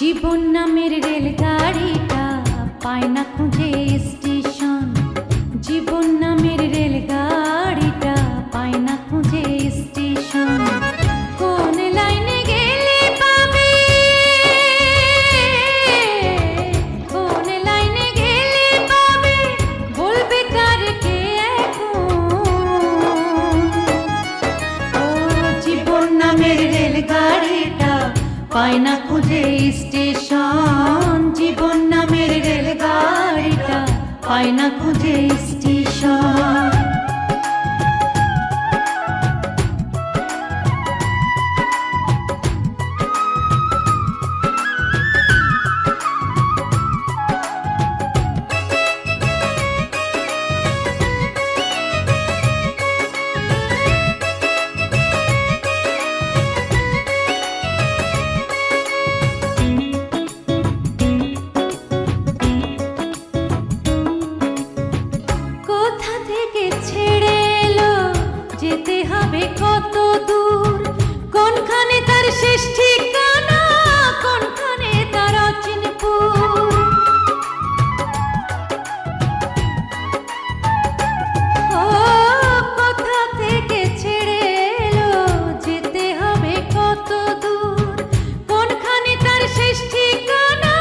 জীবন নামের রেলগাড়িটা পায় না খুঁজে স্টেশন। জীবন নামের রেলগাড়িটা পায় না খুঁজে স্টেশন। কোন লাইনে গেলে পাবে, কোন লাইনে গেলে পাবে, বলবে কার কে এখন। ও জীবন নামের রেলগাড়িটা পায় না খুঁজে স্টেশন। জীবন নামের রেলগাড়িটা পায় না খুঁজে স্টেশন। যেতে হবে কত দূর, কোনখানে তার শেষ ঠিকানা।